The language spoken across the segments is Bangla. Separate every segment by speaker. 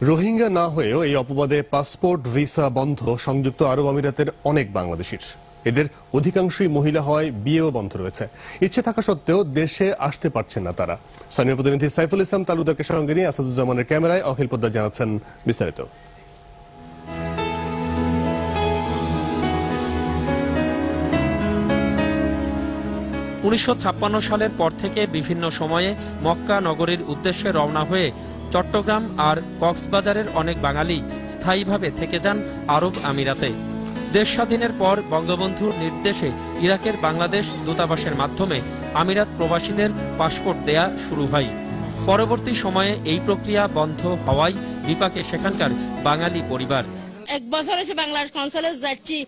Speaker 1: রোহিঙ্গা না হয়েও এই অপবাদে পাসপোর্ট ভিসা বন্ধ সংযুক্ত আরব আমিরাতের অনেক বাংলাদেশির। এদের অধিকাংশই মহিলা হওয়ায় বিয়েও বন্ধ রয়েছে। ইচ্ছে থাকা সত্ত্বেও দেশে আসতে পারছেন না তারা। স্থানীয় প্রতিনিধি সাইফুল ইসলাম তালুদারকে সঙ্গে নিয়ে আসাদুজ্জামানের ক্যামেরায় অখিল পোদ্দার জানাচ্ছেন বিস্তারিত।
Speaker 2: 1956 সালের পর থেকে বিভিন্ন সময়ে মক্কা নগরীর উদ্দেশ্যে রওনা হয়ে চট্টগ্রাম আর কক্সবাজারের অনেক বাঙালি স্থায়ীভাবে থেকে যান আরব আমিরাতে। দেশ স্বাধীনের পর বঙ্গবন্ধুর নির্দেশে ইরাকের বাংলাদেশ দূতাবাসের মাধ্যমে আমিরাত প্রবাসীদের পাসপোর্ট দেয়া শুরু হয়। পরবর্তী সময়ে এই প্রক্রিয়া বন্ধ হওয়ায় বিপাকে সেখানকার বাঙালি পরিবার।
Speaker 3: 1 বছর এসে বাংলাদেশ কনসুলেট যাচ্ছি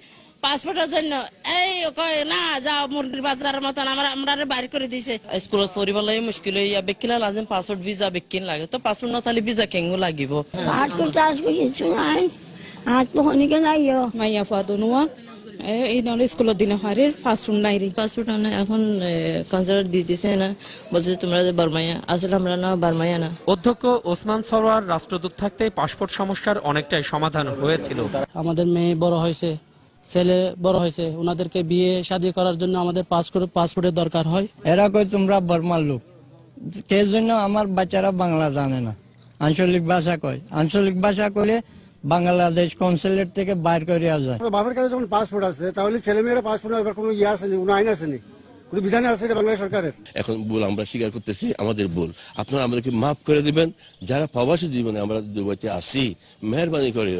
Speaker 3: পাসপোর্টের জন্য, এই কয় না যাও মুরগির বাজারের মতন আমরা বাইর করে দিছে।
Speaker 4: স্কুল পরিবার লাগে মুশকিল হইয়া বেকিলা লাজেম পাসপোর্ট ভিসা বেকিন লাগে, তো পাসপোর্ট না তাহলে ভিসা কেঙ্গু লাগিব।
Speaker 5: পাসপোর্ট আসবে কিছু নাই, আর তো হনিকে নাইও
Speaker 6: মাইয়া ফাদনুয়া এই নলে স্কুলের দিনে হারে পাসপোর্ট নাই রে।
Speaker 7: পাসপোর্ট এখন কনসুলেট দিতেছে না, বলছে তোমরা যে বার্মাইয়া, আসলে আমরা না বার্মাইয়া না।
Speaker 2: অধ্যক্ষ ওসমান সরোয়ার রাষ্ট্রদূত থাকতে পাসপোর্ট সমস্যার অনেকটাই সমাধান হয়েছিল।
Speaker 8: আমাদের মেয়ে বড় হয়েছে, ছেলে বড় হয়েছে, ওনাদেরকে বিয়ে শাদী করার জন্য আমাদের পাসপোর্টের দরকার হয়।
Speaker 9: এরা কই তোমরা বর্মার লোক, কে জন্য আমার বাচ্চারা বাংলা জানে না, আঞ্চলিক ভাষা কয়। আঞ্চলিক ভাষা কইলে বাংলাদেশ কনসুলেট থেকে বাইর করে যায়।
Speaker 10: বাবার কাছে যখন পাসপোর্ট আছে তাহলে ছেলে মেয়েরা পাসপোর্ট এবার কোনো ইয়ে আসেনি, কোনো আইন আসেনি, কোনো বিধানে আছে বাংলাদেশ সরকারের।
Speaker 11: এখন ভুল আমরা স্বীকার করতেছি, আমাদের ভুল। আপনারা আমাদেরকে মাফ করে দিবেন। যারা প্রবাসী জীবনে আমরা দুবাইতে আসি, মেহরবানি করে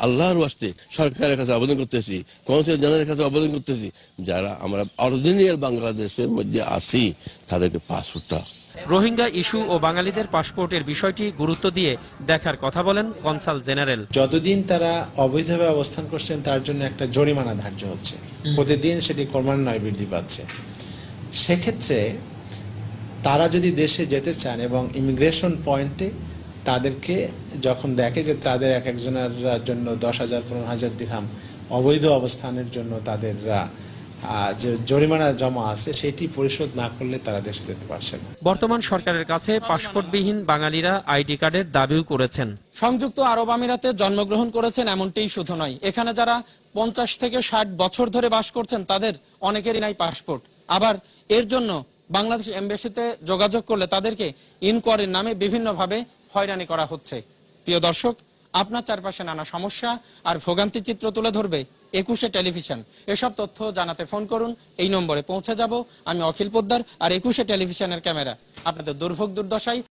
Speaker 11: আল্লাহর ওয়াস্তে সরকারের কাছে আবেদন করতেছি, কনসুলেট জেনারেলের কাছে আবেদন করতেছি, যারা আমরা অরিজিনাল বাংলাদেশের মধ্যে আসি তাদেরকে পাসপোর্টটা।
Speaker 2: রোহিঙ্গা ইস্যু ও বাঙালিদের পাসপোর্টের বিষয়টি গুরুত্ব দিয়ে দেখার কথা বলেন কনসাল জেনারেল।
Speaker 12: যতদিন তারা অবৈধভাবে অবস্থান করছেন তার জন্য একটা জরিমানা ধার্য হচ্ছে, প্রতিদিন সেটি ক্রমান্বয়ে বৃদ্ধি পাচ্ছে। সেক্ষেত্রে তারা যদি দেশে যেতে চান এবং ইমিগ্রেশন পয়েন্টে তাদেরকে যখন দেখে যে তাদের এক একজনের জন্য 10,000 15,000 দিরহাম অবৈধ অবস্থানের জন্য তাদের যে জরিমানা জমা আছে সেটি পরিশোধ না করলে তারা দেশে যেতে পারছে না।
Speaker 2: বর্তমান সরকারের কাছে পাসপোর্টবিহীন বাঙালিরা আইডি কার্ডের দাবিও করেছেন।
Speaker 8: সংযুক্ত আরব আমিরাতে জন্মগ্রহণ করেছেন এমনটাই শুধু নয়, এখানে যারা 50 থেকে 60 বছর ধরে বাস করছেন তাদের অনেকেরই নাই পাসপোর্ট। আবার এর জন্য বাংলাদেশ এমবাসিতে যোগাযোগ করলে তাদেরকে ইনকোয়ারির নামে বিভিন্নভাবে হয়রানি করা হচ্ছে। প্রিয় দর্শক, আপনার চারপাশে নানা সমস্যা আর ভোগান্তি চিত্র তুলে ধরবে 21 টেলিভিশন। এসব তথ্য জানাতে ফোন করুন, এই নম্বরে পৌঁছে যাব। আমি অখিল পোদ্দার আর 21 টেলিভিশনের ক্যামেরা আপনাদের দুর্ভোগ দুর্দশায়